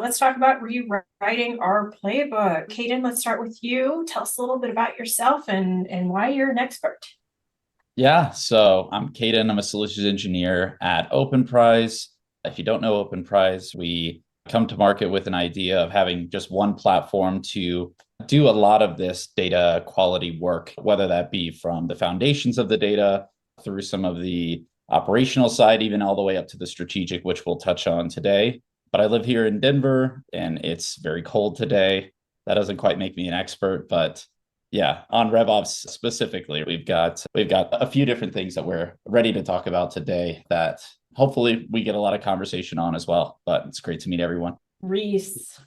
Let's talk about rewriting our playbook. Cayden, let's start with you. Tell us a little bit about yourself and why you're an expert. Yeah, so I'm Cayden. I'm a solutions engineer at Openprise. If you don't know Openprise, we come to market with an idea of having just one platform to do a lot of this data quality work, whether that be from the foundations of the data through some of the operational side, even all the way up to the strategic, which we'll touch on today. But I live here in Denver and it's very cold today. That doesn't quite make me an expert, but yeah, on RevOps specifically, we've got a few different things that we're ready to talk about today that hopefully we get a lot of conversation on as well. But it's great to meet everyone. Rhys.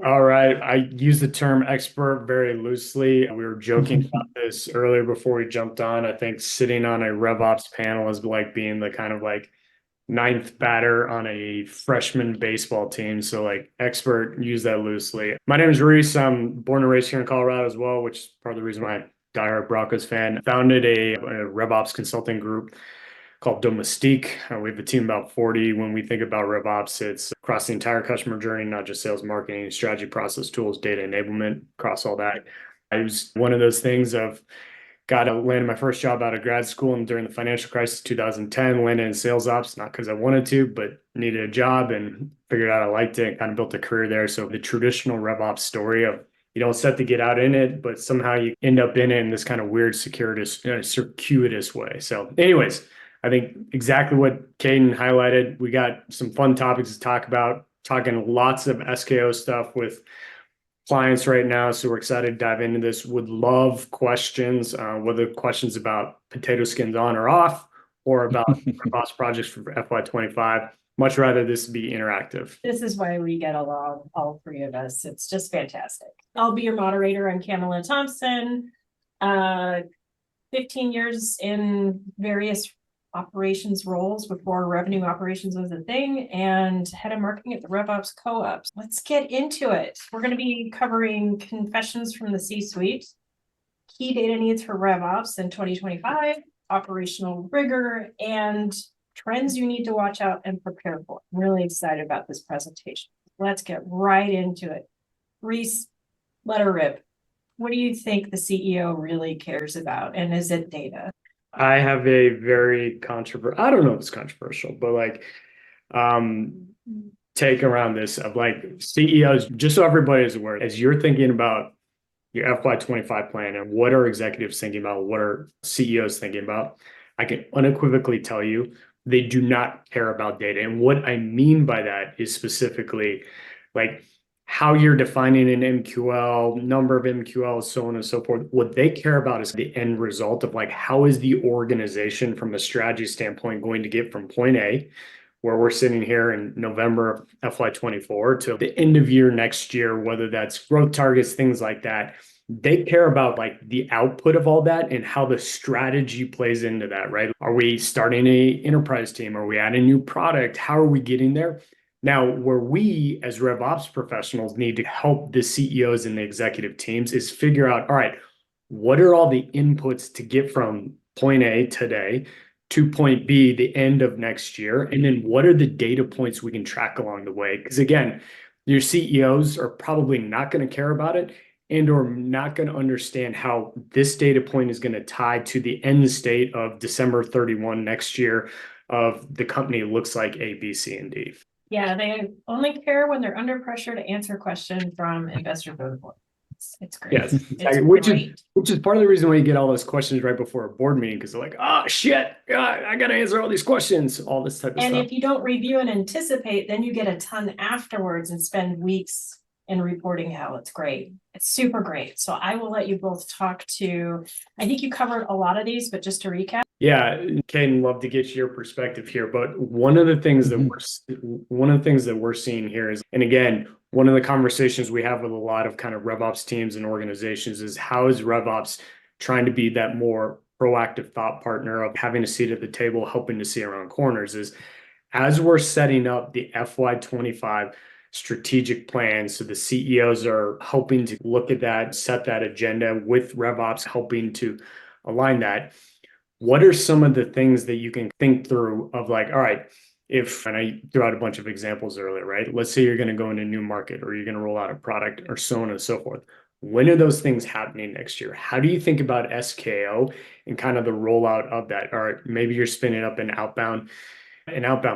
All right. I use the term expert very loosely. We were joking about this earlier before we jumped on. I think sitting on a RevOps panel is like being the kind of like ninth batter on a freshman baseball team. So like expert, use that loosely. My name is Rhys. I'm born and raised here in Colorado as well, which is part of the reason why I'm a diehard Broncos fan. Founded a RevOps consulting group called Domestique. We have a team about 40. When we think about RevOps, it's across the entire customer journey, not just sales, marketing, strategy, process, tools, data enablement, across all that. It was one of those things of landed my first job out of grad school and during the financial crisis 2010, landed in sales ops, not because I wanted to, but needed a job and figured out I liked it and kind of built a career there. So the traditional RevOps story of you don't set to get out in it, but somehow you end up in it in this kind of weird, circuitous way. So anyways, I think exactly what Cayden highlighted. We got some fun topics to talk about, talking lots of SKO stuff with clients right now. So we're excited to dive into this. Would love questions, whether questions about potato skins on or off, or about cross projects for FY25. Much rather this be interactive. This is why we get along, all three of us. It's just fantastic. I'll be your moderator. I'm Kamala Thompson. 15 years in various operations roles before revenue operations was a thing, and head of marketing at the RevOps Co-op. Let's get into it. We're going to be covering confessions from the C-suite, key data needs for RevOps in 2025, operational rigor, and trends you need to watch out and prepare for. I'm really excited about this presentation. Let's get right into it. Rhys, let her rip. What do you think the CEO really cares about, and is it data? I have a very controversial, I don't know if it's controversial, but like take around this of like CEOs, just so everybody is aware, as you're thinking about your FY25 plan and what are executives thinking about, what are CEOs thinking about, I can unequivocally tell you they do not care about data. And what I mean by that is specifically like how you're defining an MQL, number of MQLs, so on and so forth. What they care about is the end result of like, how is the organization from a strategy standpoint going to get from point A, where we're sitting here in November of FY24 to the end of year next year, whether that's growth targets, things like that. They care about like the output of all that and how the strategy plays into that, right? Are we starting a enterprise team? Are we adding a new product? How are we getting there? Now, where we as RevOps professionals need to help the CEOs and the executive teams is figure out, all right, what are all the inputs to get from point A today to point B, the end of next year? And then what are the data points we can track along the way? Because again, your CEOs are probably not going to care about it and or not going to understand how this data point is going to tie to the end state of December 31 next year of the company looks like A, B, C, and D. Yeah, they only care when they're under pressure to answer a question from investor vote. It's great. Yes, it's which great. is part of the reason why you get all those questions right before a board meeting, because they're like, oh shit, I got to answer all these questions, all this type of And stuff. if you don't review and anticipate, then you get a ton afterwards and spend weeks in reporting how it's great. It's super great. So I will let you both talk to, I think you covered a lot of these, but just to recap. Yeah, Cayden, love to get your perspective here. But one of the things that we're seeing here is, and again, one of the conversations we have with a lot of kind of RevOps teams and organizations is how is RevOps trying to be that more proactive thought partner of having a seat at the table, helping to see around corners is as we're setting up the FY25 strategic plan. So the CEOs are helping to look at that, set that agenda with RevOps, helping to align that. What are some of the things that you can think through of like, all right, and I threw out a bunch of examples earlier, right? Let's say you're going to go in a new market or you're going to roll out a product or so on and so forth. When are those things happening next year? How do you think about SKO and kind of the rollout of that? Or maybe you're spinning up an outbound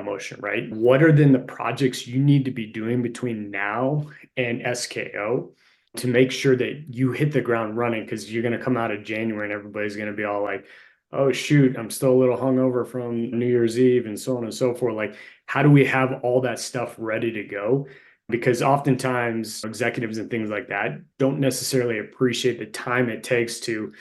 motion, right? What are then the projects you need to be doing between now and SKO to make sure that you hit the ground running? Because you're going to come out of January and everybody's going to be all like, oh, shoot, I'm still a little hungover from New Year's Eve and so on and so forth. Like, how do we have all that stuff ready to go? Because oftentimes executives and things like that don't necessarily appreciate the time it takes to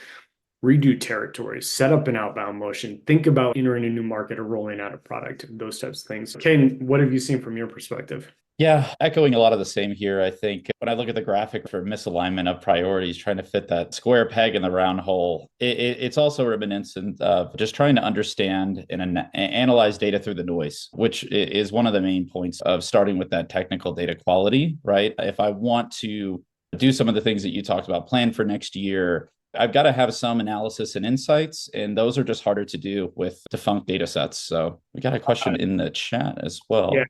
redo territories, set up an outbound motion, think about entering a new market or rolling out a product, those types of things. Cayden, what have you seen from your perspective? Yeah, echoing a lot of the same here. I think when I look at the graphic for misalignment of priorities, trying to fit that square peg in the round hole, it's also reminiscent of just trying to understand and analyze data through the noise, which is one of the main points of starting with that technical data quality, right? If I want to do some of the things that you talked about, plan for next year, I've got to have some analysis and insights, and those are just harder to do with defunct data sets. So we got a question in the chat as well. Yeah.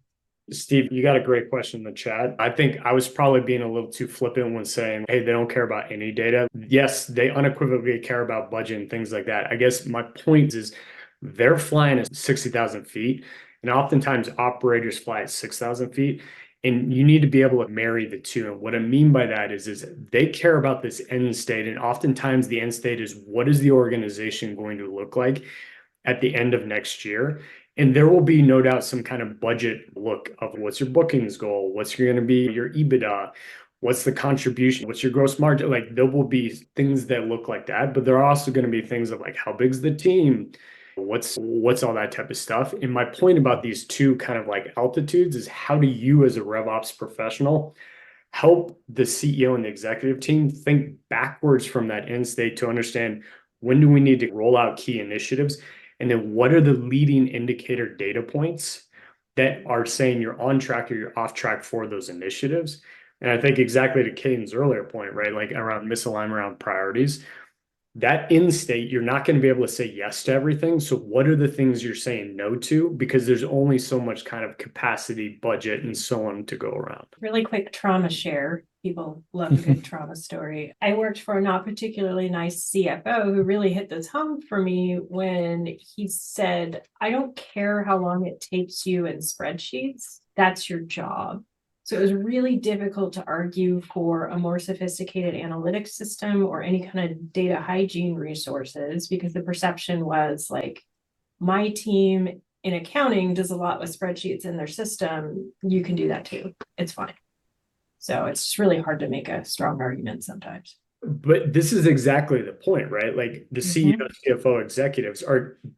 Steve, you got a great question in the chat. I think I was probably being a little too flippant when saying, hey, they don't care about any data. Yes, they unequivocally care about budget and things like that. I guess my point is they're flying at 60,000 feet, and oftentimes operators fly at 6,000 feet. And you need to be able to marry the two. And what I mean by that is they care about this end state. And oftentimes the end state is, what is the organization going to look like at the end of next year? And there will be no doubt some kind of budget look of what's your bookings goal, what's going to be your EBITDA, what's the contribution, what's your gross margin. Like, there will be things that look like that, but there are also going to be things of like, how big's the team? What's all that type of stuff. And my point about these two kind of like altitudes is, how do you as a RevOps professional help the CEO and the executive team think backwards from that end state to understand, when do we need to roll out key initiatives? And then what are the leading indicator data points that are saying you're on track or you're off track for those initiatives? And I think exactly to Cayden's earlier point, right? Like around misalignment, around priorities, that end state, you're not going to be able to say yes to everything. So what are the things you're saying no to? Because there's only so much kind of capacity, budget, and so on to go around. Really quick trauma share. People love a good trauma story. I worked for a not particularly nice CFO who really hit this home for me when he said, I don't care how long it takes you in spreadsheets. That's your job. So it was really difficult to argue for a more sophisticated analytics system or any kind of data hygiene resources, because the perception was like, my team in accounting does a lot with spreadsheets in their system. You can do that too. It's fine. So it's just really hard to make a strong argument sometimes. But this is exactly the point, right? Like the CEO, CFO executives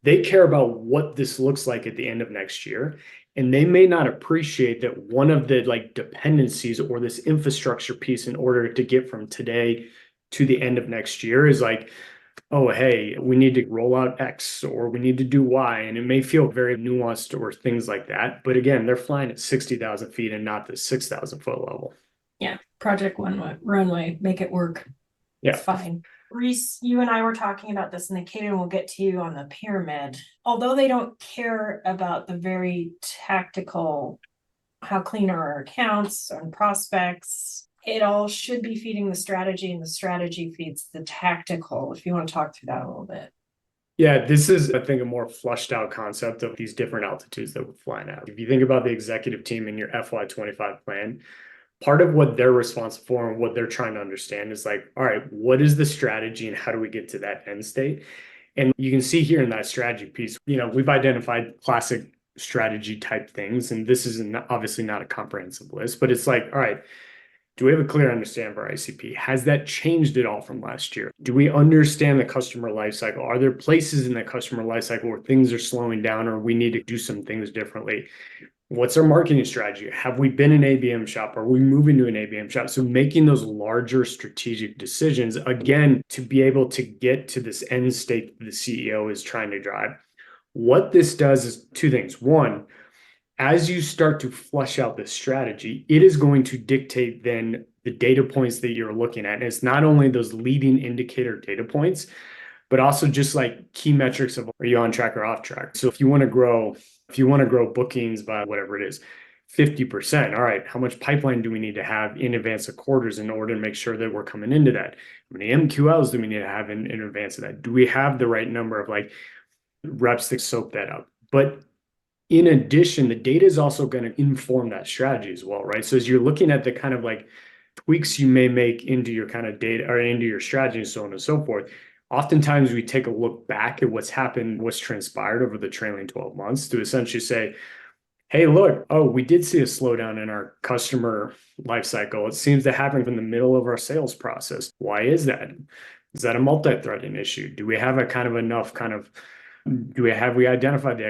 they care about what this looks like at the end of next year. And they may not appreciate that one of the like dependencies or this infrastructure piece in order to get from today to the end of next year is like, oh, hey, we need to roll out X or we need to do Y. And it may feel very nuanced or things like that. But again, they're flying at 60,000 feet and not the 6,000 foot level. Yeah. Project one runway, make it work. Yeah. It's fine. Rhys, you and I were talking about this, and the Cayden will get to you on the pyramid. Although they don't care about the very tactical, how clean are our accounts and prospects, it all should be feeding the strategy, and the strategy feeds the tactical. If you want to talk through that a little bit. Yeah, this is, I think, a more flushed out concept of these different altitudes that we're flying at. If you think about the executive team in your FY25 plan, part of what they're responsible for and what they're trying to understand is like, all right, what is the strategy and how do we get to that end state? And you can see here in that strategy piece, we've identified classic strategy type things. And this is obviously not a comprehensive list, but it's like, all right, do we have a clear understanding of our ICP? Has that changed at all from last year? Do we understand the customer lifecycle? Are there places in the customer lifecycle where things are slowing down or we need to do some things differently? What's our marketing strategy? Have we been an ABM shop? Are we moving to an ABM shop? So making those larger strategic decisions, again, to be able to get to this end state that the CEO is trying to drive. What this does is two things. One, as you start to flush out this strategy, it is going to dictate then the data points that you're looking at. And it's not only those leading indicator data points, but also just like key metrics of, are you on track or off track? So if you want to grow If you want to grow bookings by whatever it is, 50%. All right, how much pipeline do we need to have in advance of quarters in order to make sure that we're coming into that? How many MQLs do we need to have in advance of that? Do we have the right number of like reps to soak that up? But in addition, the data is also going to inform that strategy as well, right? So as you're looking at the kind of like tweaks you may make into your kind of data or into your strategy and so on and so forth, oftentimes we take a look back at what's happened, what's transpired over the trailing 12 months to essentially say, hey, look, oh, we did see a slowdown in our customer lifecycle. It seems to happen from the middle of our sales process. Why is that? Is that a multi-threading issue? Do we have a kind of enough kind of have we identified the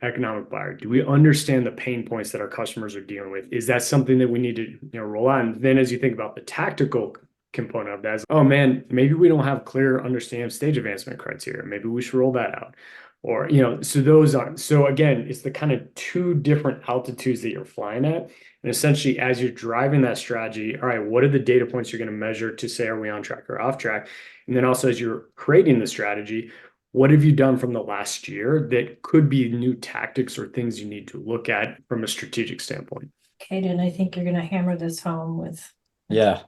economic buyer? Do we understand the pain points that our customers are dealing with? Is that something that we need to roll on? And then as you think about the tactical component of that, is, oh man, maybe we don't have clear understanding of stage advancement criteria. Maybe we should roll that out. Or, so those are, so again, it's the kind of two different altitudes that you're flying at. And essentially, as you're driving that strategy, all right, what are the data points you're going to measure to say, are we on track or off track? And then also, as you're creating the strategy, what have you done from the last year that could be new tactics or things you need to look at from a strategic standpoint? Cayden, I think you're going to hammer this home with. Yeah.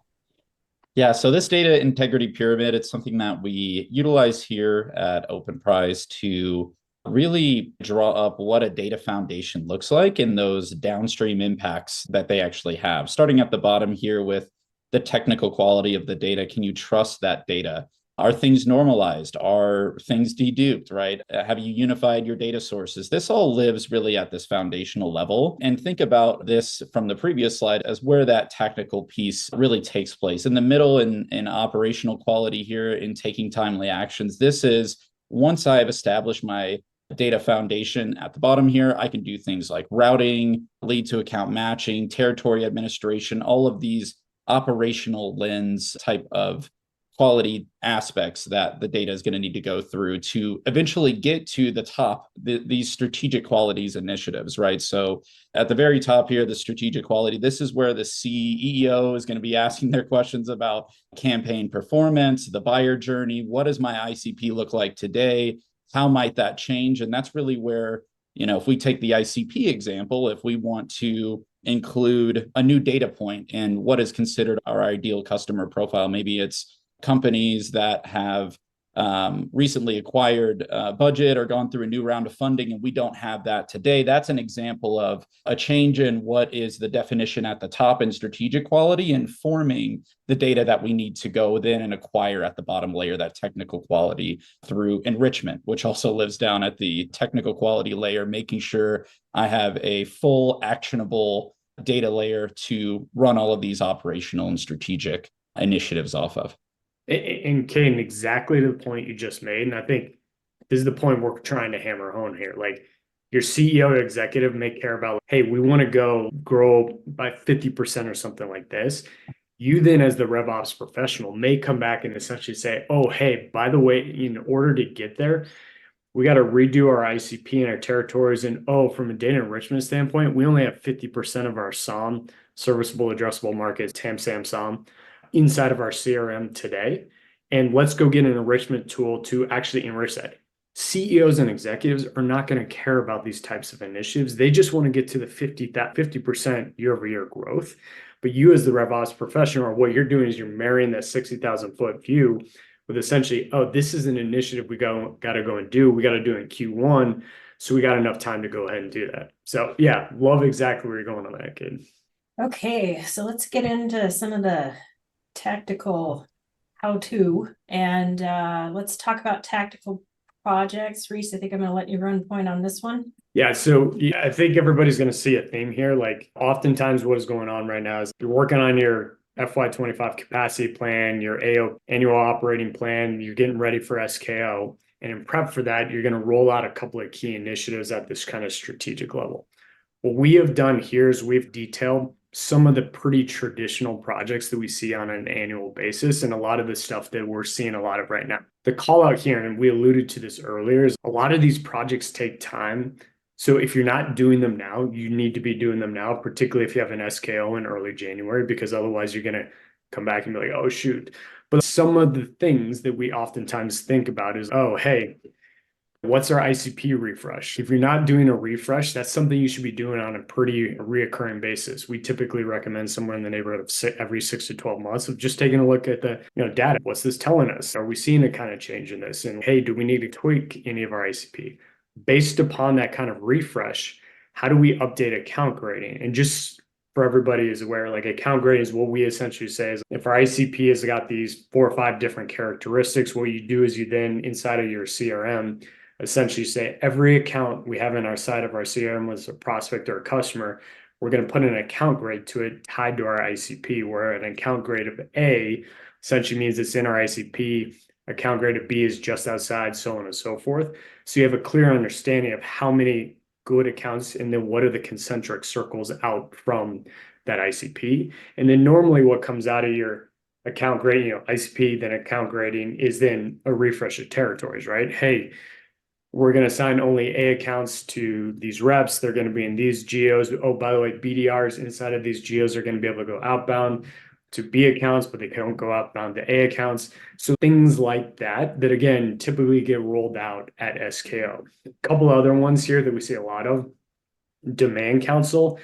Yeah, so this data integrity pyramid, it's something that we utilize here at Openprise to really draw up what a data foundation looks like and those downstream impacts that they actually have. Starting at the bottom here with the technical quality of the data, can you trust that data? Are things normalized? Are things deduped, right? Have you unified your data sources? This all lives really at this foundational level. And think about this from the previous slide as where that technical piece really takes place. In the middle, in operational quality here, in taking timely actions, this is once I've established my data foundation at the bottom here, I can do things like routing, lead to account matching, territory administration, all of these operational lens type of quality aspects that the data is going to need to go through to eventually get to the top, these strategic qualities initiatives, right? So at the very top here, the strategic quality, this is where the CEO is going to be asking their questions about campaign performance, the buyer journey. What does my ICP look like today? How might that change? And that's really where, if we take the ICP example, if we want to include a new data point in what is considered our ideal customer profile, maybe it's companies that have recently acquired budget or gone through a new round of funding, and we don't have that today. That's an example of a change in what is the definition at the top in strategic quality, informing the data that we need to go then and acquire at the bottom layer, that technical quality through enrichment, which also lives down at the technical quality layer, making sure I have a full actionable data layer to run all of these operational and strategic initiatives off of. And Cayden, exactly to the point you just made, and I think this is the point we're trying to hammer home here. Like your CEO or executive may care about, hey, we want to go grow by 50% or something like this. You then, as the RevOps professional, may come back and essentially say, oh, hey, by the way, in order to get there, we got to redo our ICP and our territories. And from a data enrichment standpoint, we only have 50% of our SOM, serviceable addressable market, TAM, SAM, SOM, inside of our CRM today. And let's go get an enrichment tool to actually enrich that. CEOs and executives are not going to care about these types of initiatives. They just want to get to the 50% year over year growth. But you as the RevOps professional, what you're doing is you're marrying that 60,000 foot view with essentially, this is an initiative we got to go and do. We got to do it in Q1. So we got enough time to go ahead and do that. So yeah, love exactly where you're going on that, kid. Okay, so let's get into some of the tactical how-to, and let's talk about tactical projects. Rhys, I think I'm going to let you run point on this one. Yeah, so I think everybody's going to see a theme here. Like oftentimes what is going on right now is you're working on your FY25 capacity plan, your AO annual operating plan, you're getting ready for SKO. And in prep for that, you're going to roll out a couple of key initiatives at this kind of strategic level. What we have done here is we've detailed some of the pretty traditional projects that we see on an annual basis and a lot of the stuff that we're seeing a lot of right now. The call out here, and we alluded to this earlier, is a lot of these projects take time. So if you're not doing them now, you need to be doing them now, particularly if you have an SKO in early January, because otherwise you're going to come back and be like, oh, shoot. But some of the things that we oftentimes think about is, oh, hey, What's our ICP refresh? If you're not doing a refresh, that's something you should be doing on a pretty reoccurring basis. We typically recommend somewhere in the neighborhood of every 6 to 12 months of just taking a look at the data. What's this telling us? Are we seeing a kind of change in this? And hey, do we need to tweak any of our ICP? Based upon that kind of refresh, how do we update account grading? And just for everybody is aware, like account grading is what we essentially say is if our ICP has got these 4 or 5 different characteristics, what you do is you then inside of your CRM essentially say every account we have in our side of our CRM was a prospect or a customer, we're going to put an account grade to it tied to our ICP, where an account grade of A essentially means it's in our ICP, account grade of B is just outside, so on and so forth. So you have a clear understanding of how many good accounts and then what are the concentric circles out from that ICP. And then normally what comes out of your account grading, ICP, then account grading is then a refresh of territories, right? Hey, we're going to assign only A accounts to these reps. They're going to be in these geos. Oh, by the way, BDRs inside of these geos are going to be able to go outbound to B accounts, but they don't go outbound to A accounts. So things like that again, typically get rolled out at SKO. A couple other ones here that we see a lot of. Demand council.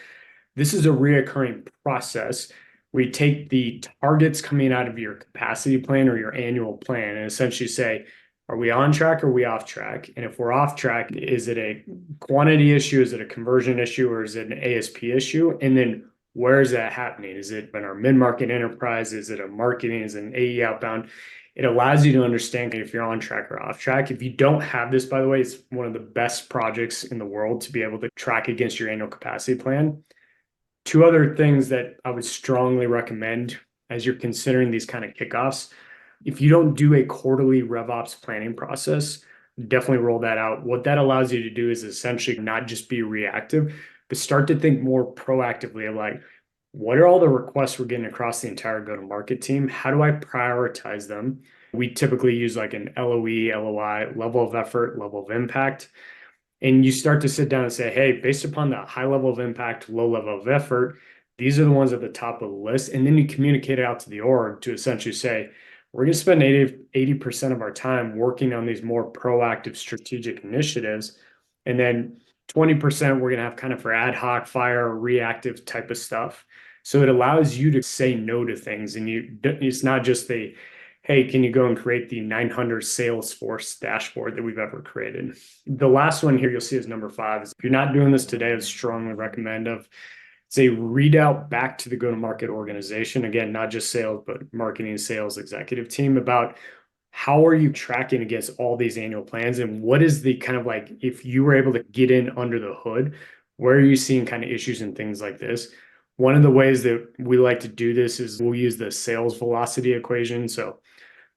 This is a reoccurring process. We take the targets coming out of your capacity plan or your annual plan and essentially say, are we on track or are we off track? And if we're off track, is it a quantity issue? Is it a conversion issue? Or is it an ASP issue? And then where is that happening? Is it in our mid-market enterprise? Is it a marketing? Is it an AE outbound? It allows you to understand if you're on track or off track. If you don't have this, by the way, it's one of the best projects in the world to be able to track against your annual capacity plan. 2 other things that I would strongly recommend as you're considering these kind of kickoffs. If you don't do a quarterly RevOps planning process, definitely roll that out. What that allows you to do is essentially not just be reactive, but start to think more proactively of like, what are all the requests we're getting across the entire go-to-market team? How do I prioritize them? We typically use like an LOE, LOI, level of effort, level of impact. And you start to sit down and say, hey, based upon the high level of impact, low level of effort, these are the ones at the top of the list. And then you communicate it out to the org to essentially say, we're going to spend 80% of our time working on these more proactive strategic initiatives. And then 20% we're going to have kind of for ad hoc, fire, reactive type of stuff. So it allows you to say no to things. And it's not just the, hey, can you go and create the 900 Salesforce dashboard that we've ever created? The last one here you'll see is number 5. If you're not doing this today, I would strongly recommend say read out back to the go-to-market organization. Again, not just sales, but marketing, sales, executive team about how are you tracking against all these annual plans and what is the kind of like, if you were able to get in under the hood, where are you seeing kind of issues and things like this? One of the ways that we like to do this is we'll use the sales velocity equation. So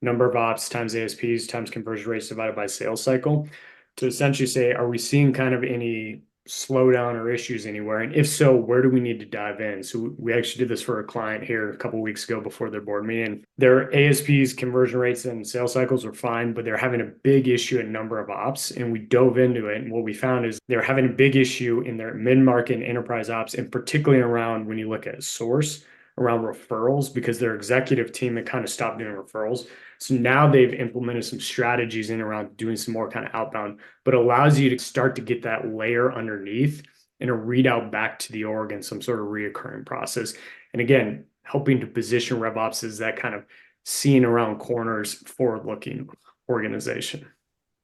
number of ops times ASPs times conversion rates divided by sales cycle to essentially say, are we seeing kind of any slowdown or issues anywhere? And if so, where do we need to dive in? So we actually did this for a client here a couple of weeks ago before their board meeting. Their ASPs, conversion rates, and sales cycles were fine, but they're having a big issue in number of ops. And we dove into it. And what we found is they're having a big issue in their mid-market and enterprise ops, and particularly around when you look at source, around referrals, because their executive team had kind of stopped doing referrals. So now they've implemented some strategies in around doing some more kind of outbound, but allows you to start to get that layer underneath and a readout back to the org and some sort of reoccurring process. And again, helping to position RevOps as that kind of seeing around corners, forward-looking organization.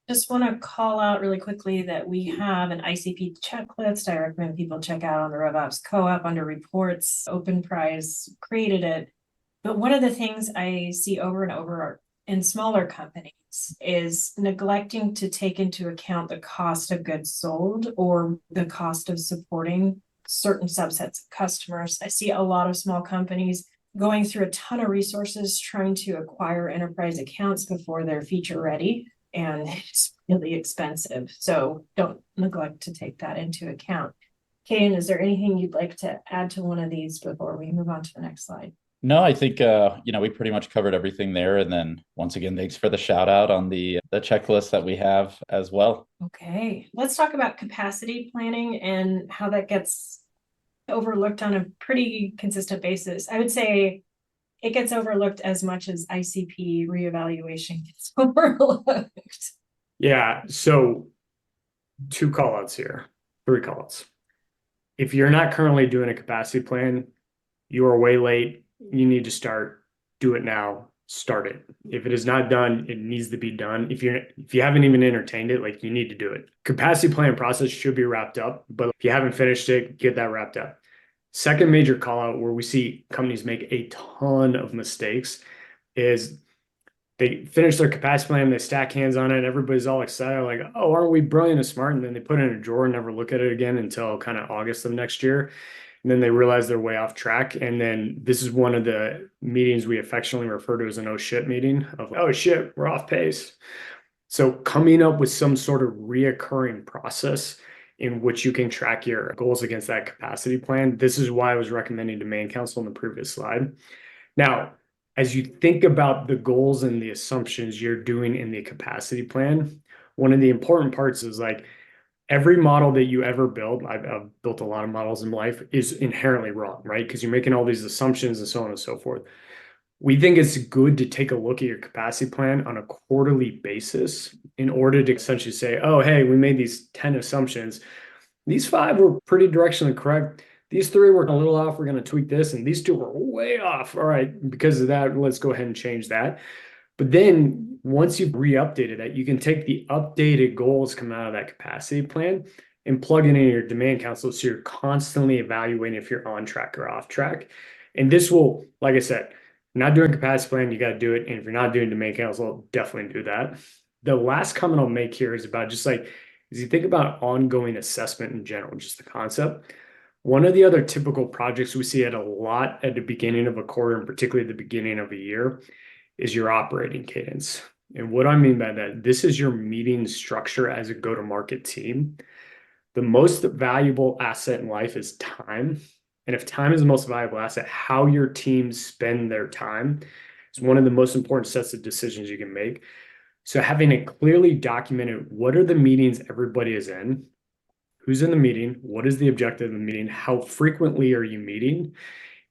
Just want to call out really quickly that we have an ICP checklist. I recommend people check out on the RevOps Co-op under reports. Openprise created it. But one of the things I see over and over in smaller companies is neglecting to take into account the cost of goods sold or the cost of supporting certain subsets of customers. I see a lot of small companies going through a ton of resources trying to acquire enterprise accounts before they're feature ready. And it's really expensive. So don't neglect to take that into account. Cayden, is there anything you'd like to add to one of these before we move on to the next slide? No, I think, we pretty much covered everything there. And then once again, thanks for the shout out on the checklist that we have as well. Okay, let's talk about capacity planning and how that gets overlooked on a pretty consistent basis. I would say it gets overlooked as much as ICP reevaluation gets overlooked. Yeah, so 2 call outs here, 3 call outs. If you're not currently doing a capacity plan, you are way late. You need to start, do it now, start it. If it is not done, it needs to be done. If you haven't even entertained it, like you need to do it. Capacity plan process should be wrapped up, but if you haven't finished it, get that wrapped up. Second major call out where we see companies make a ton of mistakes is they finish their capacity plan, they stack hands on it, everybody's all excited, like, oh, aren't we brilliant and smart? And then they put it in a drawer and never look at it again until kind of August of next year. And then they realize they're way off track. And then this is one of the meetings we affectionately refer to as an oh shit meeting of, oh shit, we're off pace. So coming up with some sort of reoccurring process in which you can track your goals against that capacity plan. This is why I was recommending to main council in the previous slide. Now, as you think about the goals and the assumptions you're doing in the capacity plan, one of the important parts is like every model that you ever build, I've built a lot of models in life, is inherently wrong, right? Because you're making all these assumptions and so on and so forth. We think it's good to take a look at your capacity plan on a quarterly basis in order to essentially say, oh, hey, we made these 10 assumptions. These 5 were pretty directionally correct. These 3 were a little off. We're going to tweak this. And these 2 were way off. All right. Because of that, let's go ahead and change that. But then once you've re-updated that, you can take the updated goals coming out of that capacity plan and plug it in your demand council. So you're constantly evaluating if you're on track or off track. And this will, like I said, not doing capacity plan, you got to do it. And if you're not doing demand council, definitely do that. The last comment I'll make here is about just like, as you think about ongoing assessment in general, just the concept, one of the other typical projects we see at a lot at the beginning of a quarter, and particularly at the beginning of a year, is your operating cadence. And what I mean by that, this is your meeting structure as a go-to-market team. The most valuable asset in life is time. And if time is the most valuable asset, how your teams spend their time is one of the most important sets of decisions you can make. So having it clearly documented, what are the meetings everybody is in? Who's in the meeting? What is the objective of the meeting? How frequently are you meeting?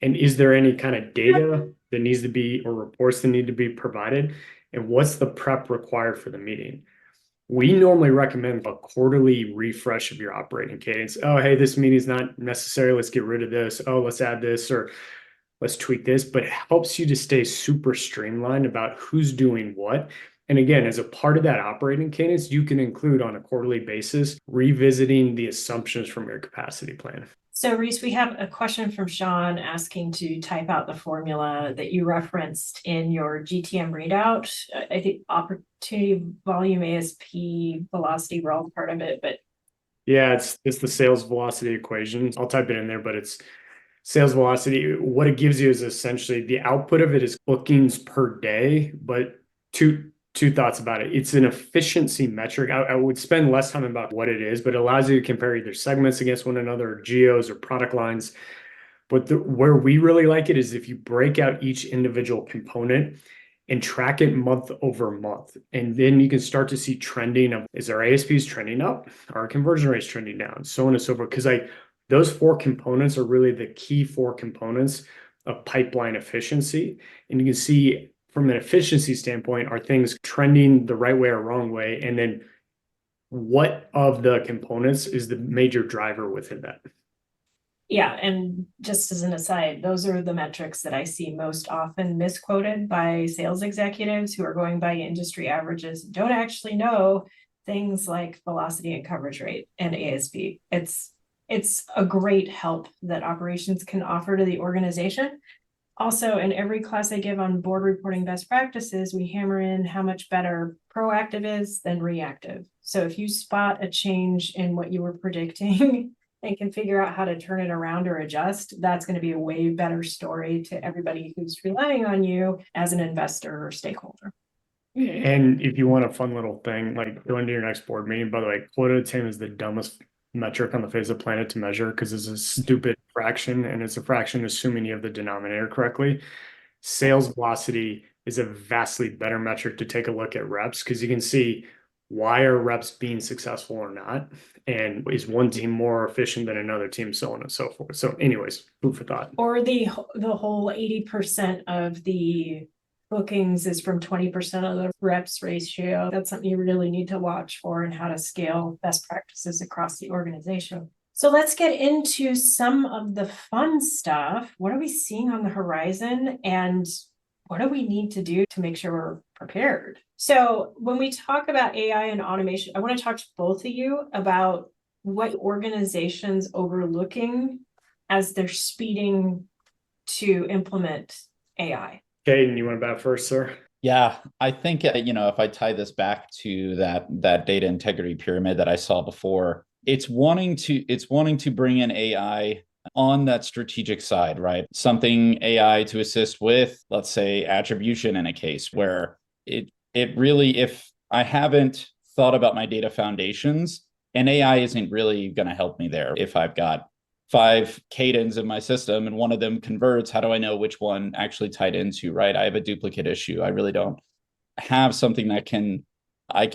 And is there any kind of data that needs to be or reports that need to be provided? And what's the prep required for the meeting? We normally recommend a quarterly refresh of your operating cadence. Oh, hey, this meeting is not necessary. Let's get rid of this. Oh, let's add this or let's tweak this. But it helps you to stay super streamlined about who's doing what. And again, as a part of that operating cadence, you can include on a quarterly basis, revisiting the assumptions from your capacity plan. So Rhys, we have a question from Sean asking to type out the formula that you referenced in your GTM readout. I think opportunity, volume, ASP, velocity were all part of it, but yeah, it's the sales velocity equation. I'll type it in there, but it's sales velocity. What it gives you is essentially the output of it is bookings per day, but two thoughts about it. It's an efficiency metric. I would spend less time about what it is, but it allows you to compare either segments against one another, or geos or product lines. But where we really like it is if you break out each individual component and track it month over month. And then you can start to see trending of, is our ASPs trending up? Are our conversion rates trending down? So on and so forth. Because those 4 components are really the key 4 components of pipeline efficiency. And you can see from an efficiency standpoint, are things trending the right way or wrong way? And then what of the components is the major driver within that? yeah, and just as an aside, those are the metrics that I see most often misquoted by sales executives who are going by industry averages, don't actually know things like velocity and coverage rate and ASP. It's a great help that operations can offer to the organization. Also, in every class I give on board reporting best practices, we hammer in how much better proactive is than reactive. So if you spot a change in what you were predicting and can figure out how to turn it around or adjust, that's going to be a way better story to everybody who's relying on you as an investor or stakeholder. And if you want a fun little thing, like going to your next board meeting, by the way, quota attainment is the dumbest metric on the face of the planet to measure because it's a stupid fraction, and it's a fraction assuming you have the denominator correctly. Sales velocity is a vastly better metric to take a look at reps because you can see why are reps being successful or not, and is one team more efficient than another team, so on and so forth. So anyways, food for thought. Or the whole 80% of the bookings is from 20% of the reps ratio. That's something you really need to watch for and how to scale best practices across the organization. So let's get into some of the fun stuff. What are we seeing on the horizon and what do we need to do to make sure we're prepared? So when we talk about AI and automation, I want to talk to both of you about what organizations overlooking as they're speeding to implement AI. Cayden, you want to bat first, sir? Yeah, I think, if I tie this back to that data integrity pyramid that I saw before, it's wanting to bring in AI on that strategic side, right? Something AI to assist with, let's say, attribution in a case where it really, if I haven't thought about my data foundations, and AI isn't really going to help me there. If I've got 5 Caydens in my system and one of them converts, how do I know which one actually tied into, right? I have a duplicate issue. I really don't have something that I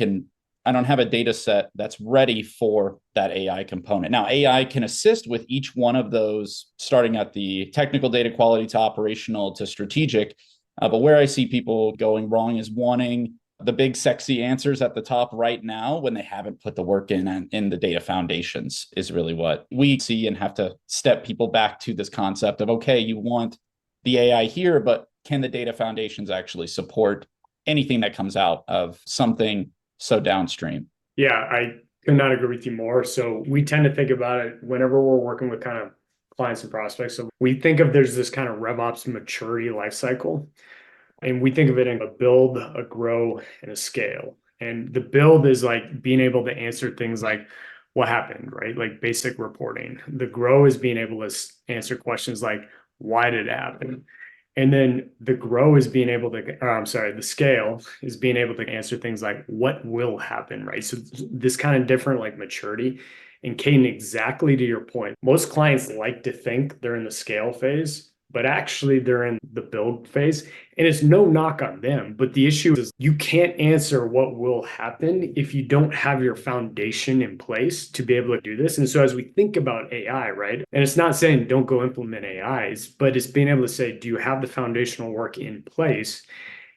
don't have a data set that's ready for that AI component. Now, AI can assist with each one of those, starting at the technical data quality to operational to strategic. But where I see people going wrong is wanting the big sexy answers at the top right now when they haven't put the work in the data foundations is really what we see, and have to step people back to this concept of, okay, you want the AI here, but can the data foundations actually support anything that comes out of something so downstream? Yeah, I could not agree with you more. So we tend to think about it whenever we're working with kind of clients and prospects. So we think of there's this kind of RevOps maturity life cycle. And we think of it in a build, a grow, and a scale. And the build is like being able to answer things like what happened, right? Like basic reporting. The grow is being able to answer questions like why did it happen? And then the grow is being able to, the scale is being able to answer things like what will happen, right? So this kind of different like maturity. And Cayden, exactly to your point, most clients like to think they're in the scale phase, but actually they're in the build phase. And it's no knock on them, but the issue is you can't answer what will happen if you don't have your foundation in place to be able to do this. And so as we think about AI, right, and it's not saying don't go implement AIs, but it's being able to say, do you have the foundational work in place?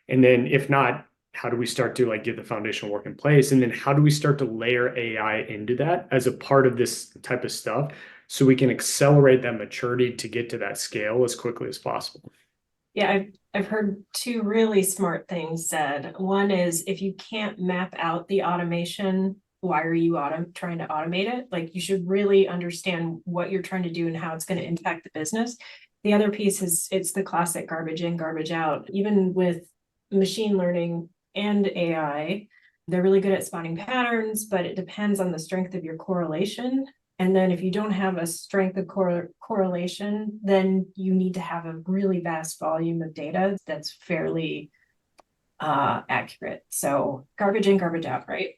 And then if not, how do we start to like get the foundational work in place? And then how do we start to layer AI into that as a part of this type of stuff, so we can accelerate that maturity to get to that scale as quickly as possible? Yeah, I've heard 2 really smart things said. One is, if you can't map out the automation, why are you trying to automate it? Like, you should really understand what you're trying to do and how it's going to impact the business. The other piece is, it's the classic garbage in, garbage out. Even with machine learning and AI, they're really good at spotting patterns, but it depends on the strength of your correlation. And then if you don't have a strength of correlation, then you need to have a really vast volume of data that's fairly accurate. So garbage in, garbage out, right?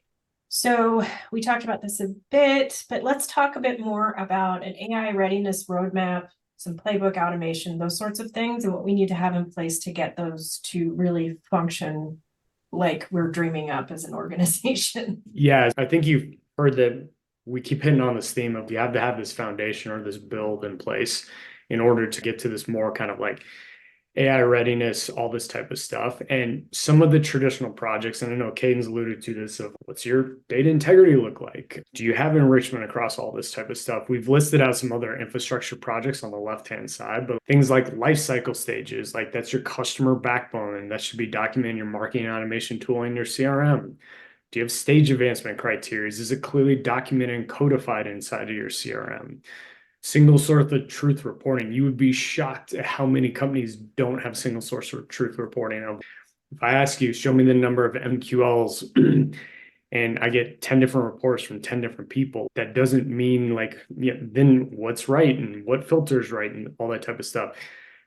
So we talked about this a bit, but let's talk a bit more about an AI readiness roadmap, some playbook automation, those sorts of things, and what we need to have in place to get those to really function like we're dreaming up as an organization. Yeah, I think you've heard that we keep hitting on this theme of you have to have this foundation or this build in place in order to get to this more kind of like AI readiness, all this type of stuff. And some of the traditional projects, and I know Cayden's alluded to this, of what's your data integrity look like? Do you have enrichment across all this type of stuff? We've listed out some other infrastructure projects on the left-hand side, but things like life cycle stages, like that's your customer backbone, and that should be documented in your marketing automation tool in your CRM. Do you have stage advancement criteria? Is it clearly documented and codified inside of your CRM? Single source of truth reporting. You would be shocked at how many companies don't have single source of truth reporting. If I ask you, show me the number of MQLs and I get 10 different reports from 10 different people, that doesn't mean like, yeah, then what's right and what filters right and all that type of stuff.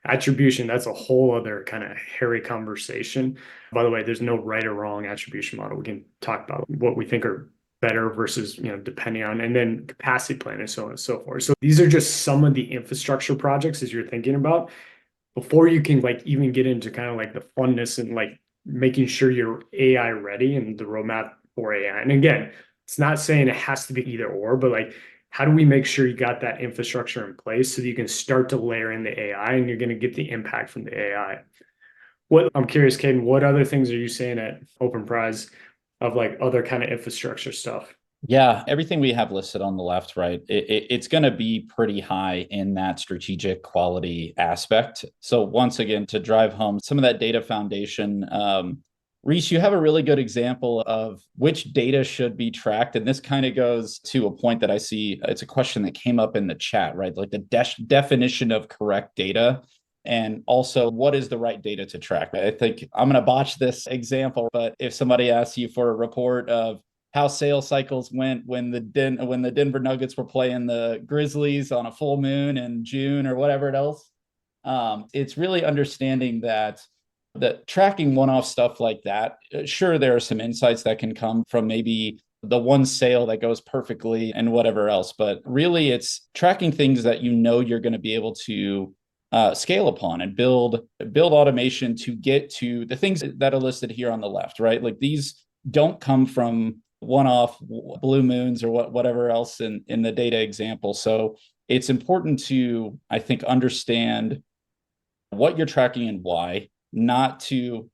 Attribution, that's a whole other kind of hairy conversation. By the way, there's no right or wrong attribution model. We can talk about what we think are better versus, depending on, and then capacity plan and so on and so forth. So these are just some of the infrastructure projects as you're thinking about before you can like even get into kind of like the funness and like making sure you're AI ready and the roadmap for AI. And again, it's not saying it has to be either or, but like, how do we make sure you got that infrastructure in place so that you can start to layer in the AI and you're going to get the impact from the AI? What I'm curious, Cayden, what other things are you seeing at Openprise of like other kind of infrastructure stuff? Yeah, everything we have listed on the left, right? It's going to be pretty high in that strategic quality aspect. So once again, to drive home some of that data foundation, Rhys, you have a really good example of which data should be tracked. And this kind of goes to a point that I see. It's a question that came up in the chat, right? Like the definition of correct data. And also, what is the right data to track? I think I'm going to botch this example, but if somebody asks you for a report of how sales cycles went when the Denver Nuggets were playing the Grizzlies on a full moon in June or whatever else. It's really understanding that tracking one-off stuff like that. Sure, there are some insights that can come from maybe the one sale that goes perfectly and whatever else, but really it's tracking things that you're going to be able to scale upon and build automation to get to the things that are listed here on the left, right? Like these don't come from one-off blue moons or whatever else in the data example. So it's important to, I think, understand what you're tracking and why, not to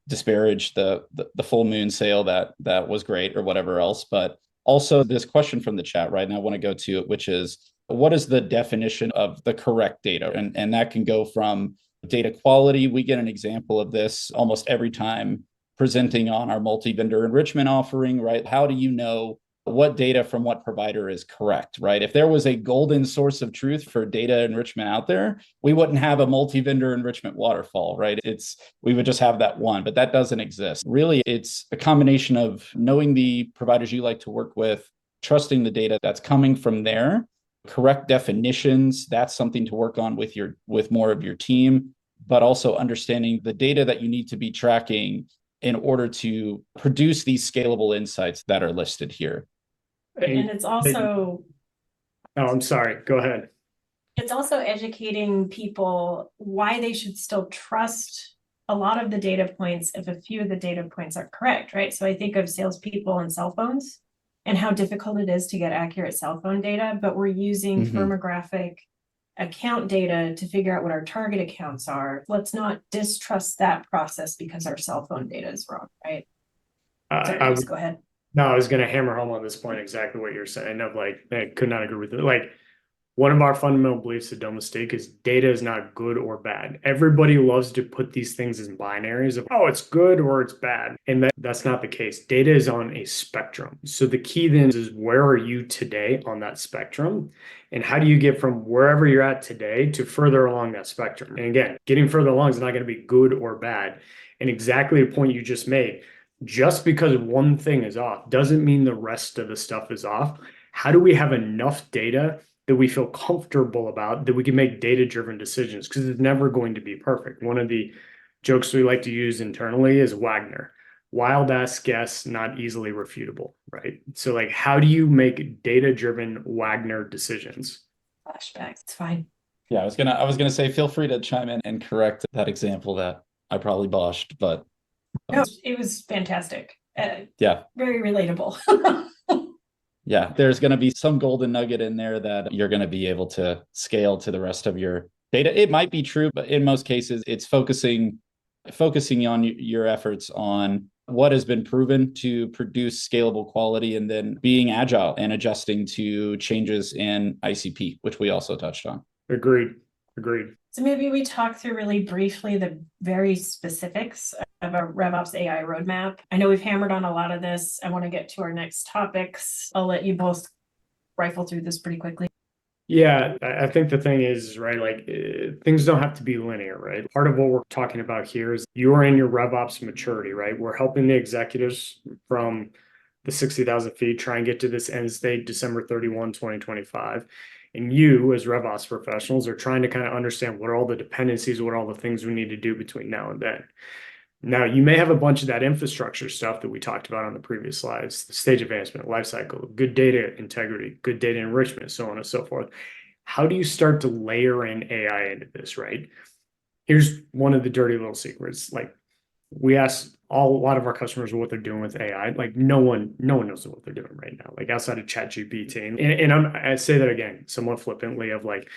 disparage the full moon sale that was great or whatever else. But also this question from the chat, right? And I want to go to it, which is, what is the definition of the correct data? And that can go from data quality. We get an example of this almost every time presenting on our multi-vendor enrichment offering, right? How do you know what data from what provider is correct, right? If there was a golden source of truth for data enrichment out there, we wouldn't have a multi-vendor enrichment waterfall, right? We would just have that one, but that doesn't exist. Really, it's a combination of knowing the providers you like to work with, trusting the data that's coming from there, correct definitions. That's something to work on with more of your team, but also understanding the data that you need to be tracking in order to produce these scalable insights that are listed here. And it's also, oh, I'm sorry, go ahead. It's also educating people why they should still trust a lot of the data points if a few of the data points are correct, right? So I think of salespeople and cell phones and how difficult it is to get accurate cell phone data, but we're using firmographic account data to figure out what our target accounts are. Let's not distrust that process because our cell phone data is wrong, right? Sorry, go ahead. No, I was going to hammer home on this point exactly what you're saying. Of like, I could not agree with it. Like, one of our fundamental beliefs at Domestique is data is not good or bad. Everybody loves to put these things in binaries of, oh, it's good or it's bad. And that's not the case. Data is on a spectrum. So the key then is, where are you today on that spectrum? And how do you get from wherever you're at today to further along that spectrum? And again, getting further along is not going to be good or bad. And exactly the point you just made, just because one thing is off doesn't mean the rest of the stuff is off. How do we have enough data that we feel comfortable about, that we can make data-driven decisions? Because it's never going to be perfect. One of the jokes we like to use internally is Wagner. Wild ass guess, not easily refutable, right? So like, how do you make data-driven Wagner decisions? Flashbacks, it's fine. Yeah, I was gonna say, feel free to chime in and correct that example that I probably botched, but no, it was fantastic. Yeah, very relatable. Yeah, there's going to be some golden nugget in there that you're going to be able to scale to the rest of your data. It might be true, but in most cases, it's focusing on your efforts on what has been proven to produce scalable quality, and then being agile and adjusting to changes in ICP, which we also touched on. Agreed. So maybe we talk through really briefly the very specifics of our RevOps AI roadmap. I know we've hammered on a lot of this. I want to get to our next topics. I'll let you both rifle through this pretty quickly. Yeah, I think the thing is, right, like things don't have to be linear, right? Part of what we're talking about here is you're in your RevOps maturity, right? We're helping the executives from the 60,000 feet try and get to this end state December 31, 2025. And you, as RevOps professionals, are trying to kind of understand what are all the dependencies, what are all the things we need to do between now and then. Now, you may have a bunch of that infrastructure stuff that we talked about on the previous slides, the stage advancement, lifecycle, good data integrity, good data enrichment, so on and so forth. How do you start to layer in AI into this, right? Here's one of the dirty little secrets. Like, we ask a lot of our customers what they're doing with AI. Like, no one knows what they're doing right now, like outside of ChatGPT. And I say that again, somewhat flippantly, of like,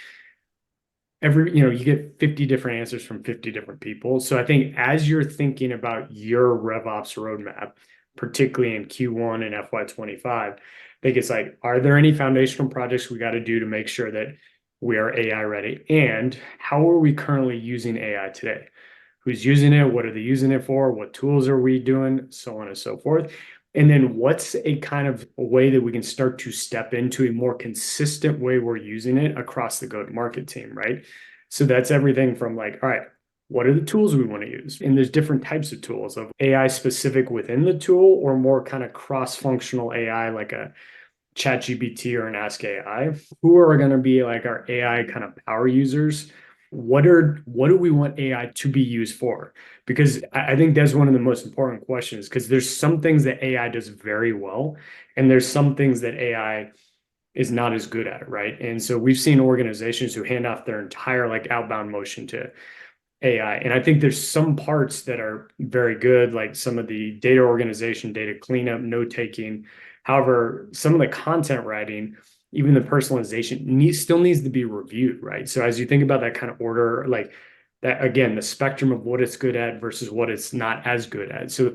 you get 50 different answers from 50 different people. So I think as you're thinking about your RevOps roadmap, particularly in Q1 and FY25, I think it's like, are there any foundational projects we got to do to make sure that we are AI ready? And how are we currently using AI today? Who's using it? What are they using it for? What tools are we doing? So on and so forth. And then what's a kind of way that we can start to step into a more consistent way we're using it across the go-to-market team, right? So that's everything from like, all right, what are the tools we want to use? And there's different types of tools of AI specific within the tool or more kind of cross-functional AI like a ChatGPT or an Ask AI. Who are going to be like our AI kind of power users? What do we want AI to be used for? Because I think that's one of the most important questions, because there's some things that AI does very well, and there's some things that AI is not as good at, right? And so we've seen organizations who hand off their entire like outbound motion to AI. And I think there's some parts that are very good, like some of the data organization, data cleanup, note taking. However, some of the content writing, even the personalization still needs to be reviewed, right? So as you think about that kind of order, like that, again, the spectrum of what it's good at versus what it's not as good at. So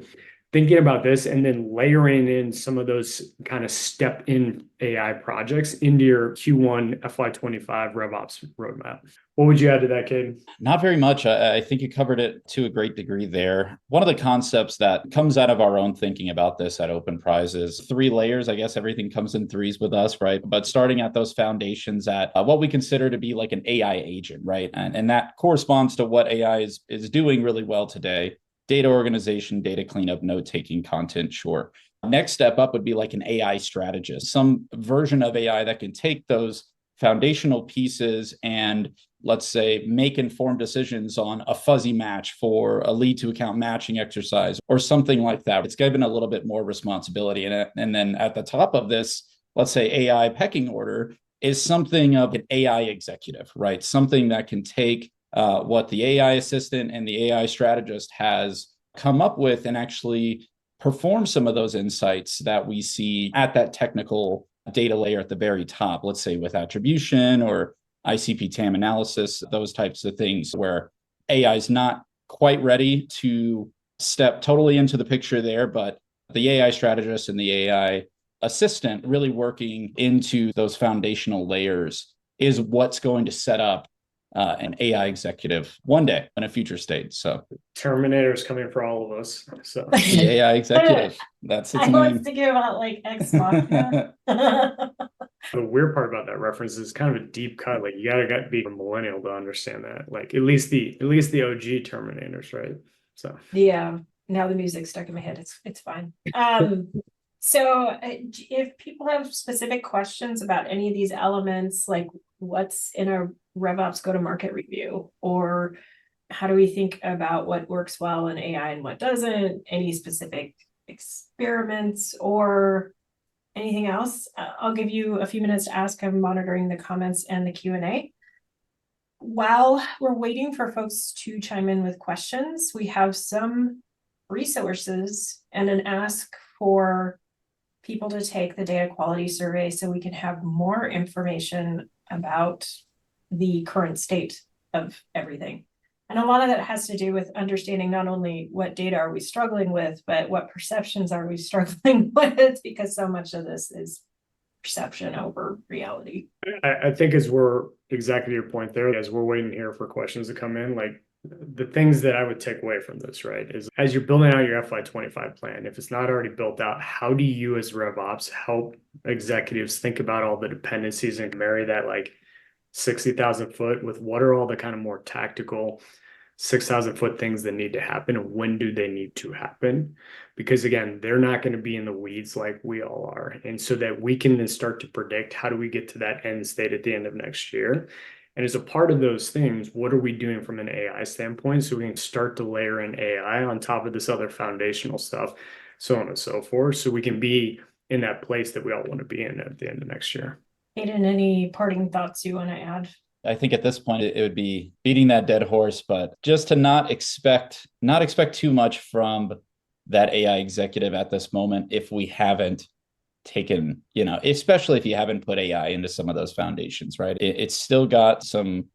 thinking about this and then layering in some of those kind of step in AI projects into your Q1 FY25 RevOps roadmap. What would you add to that, Cayden? Not very much. I think you covered it to a great degree there. One of the concepts that comes out of our own thinking about this at Openprise is 3 layers. I guess everything comes in threes with us, right? But starting at those foundations at what we consider to be like an AI agent, right? And that corresponds to what AI is doing really well today. Data organization, data cleanup, note-taking, content, sure. Next step up would be like an AI strategist, some version of AI that can take those foundational pieces and, let's say, make informed decisions on a fuzzy match for a lead to account matching exercise or something like that. It's given a little bit more responsibility in it. And then at the top of this, let's say AI pecking order is something of an AI executive, right? Something that can take what the AI assistant and the AI strategist has come up with and actually perform some of those insights that we see at that technical data layer at the very top, let's say with attribution or ICP TAM analysis, those types of things where AI is not quite ready to step totally into the picture there, but the AI strategist and the AI assistant really working into those foundational layers is what's going to set up an AI executive one day in a future state. So Terminator's coming for all of us. So the AI executive, that's its I name. was thinking about like Ex Machina. the weird part about that reference is kind of a deep cut. Like you gotta be a millennial to understand that. Like at least the OG Terminators, right? So Yeah, now the music's stuck in my head. It's fine. So if people have specific questions about any of these elements, like what's in a RevOps go-to-market review, or how do we think about what works well in AI and what doesn't, any specific experiments or anything else, I'll give you a few minutes to ask. I'm monitoring the comments and the Q&A. While we're waiting for folks to chime in with questions, we have some resources and an ask for people to take the data quality survey so we can have more information about the current state of everything. And a lot of that has to do with understanding not only what data are we struggling with, but what perceptions are we struggling with, because so much of this is perception over reality. I think as we're exactly your point there, as we're waiting here for questions to come in, like the things that I would take away from this, right, is as you're building out your FY25 plan, if it's not already built out, how do you as RevOps help executives think about all the dependencies and marry that like 60,000 foot with what are all the kind of more tactical 6,000 foot things that need to happen and when do they need to happen? Because again, they're not going to be in the weeds like we all are. And so that we can then start to predict how do we get to that end state at the end of next year. And as a part of those things, what are we doing from an AI standpoint so we can start to layer in AI on top of this other foundational stuff, so on and so forth, so we can be in that place that we all want to be in at the end of next year. Cayden, any parting thoughts you want to add? I think at this point it would be beating that dead horse, but just to not expect too much from that AI executive at this moment if we haven't taken, especially if you haven't put AI into some of those foundations, right? It's still got some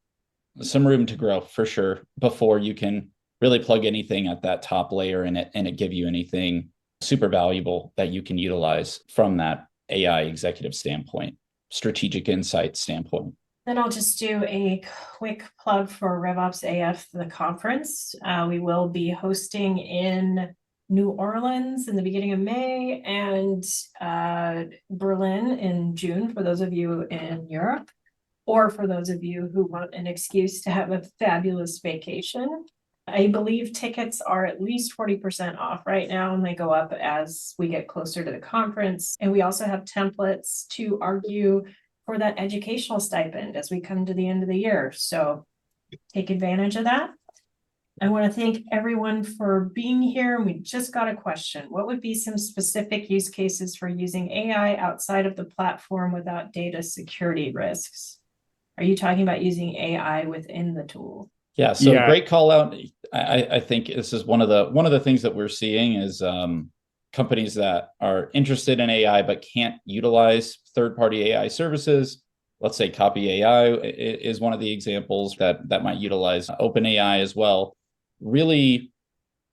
some room to grow for sure before you can really plug anything at that top layer and it give you anything super valuable that you can utilize from that AI executive standpoint, strategic insight standpoint. Then I'll just do a quick plug for RevOps AF, the conference. We will be hosting in New Orleans in the beginning of May and Berlin in June for those of you in Europe, or for those of you who want an excuse to have a fabulous vacation. I believe tickets are at least 40% off right now, and they go up as we get closer to the conference. And we also have templates to argue for that educational stipend as we come to the end of the year. So take advantage of that. I want to thank everyone for being here. We just got a question. What would be some specific use cases for using AI outside of the platform without data security risks? Are you talking about using AI within the tool? Yeah, so great call out. I think this is one of the things that we're seeing is companies that are interested in AI but can't utilize third-party AI services. Let's say Copy AI is one of the examples that might utilize OpenAI as well. Really,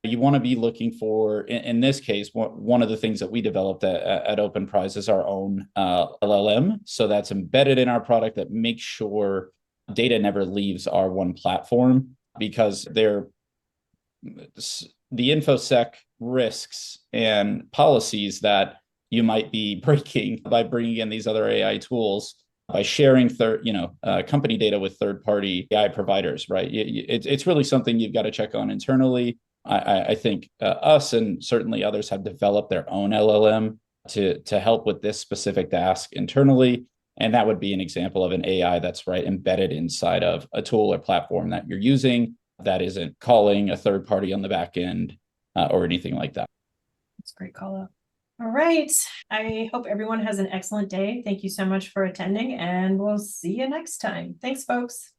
you want to be looking for, in this case, one of the things that we developed at Openprise is our own LLM. So that's embedded in our product that makes sure data never leaves our one platform, because the InfoSec risks and policies that you might be breaking by bringing in these other AI tools, by sharing company data with third-party AI providers, right? It's really something you've got to check on internally. I think us and certainly others have developed their own LLM to help with this specific task internally. And that would be an example of an AI that's embedded inside of a tool or platform that you're using that isn't calling a third party on the back end or anything like that. That's a great call out. All right. I hope everyone has an excellent day. Thank you so much for attending, and we'll see you next time. Thanks, folks.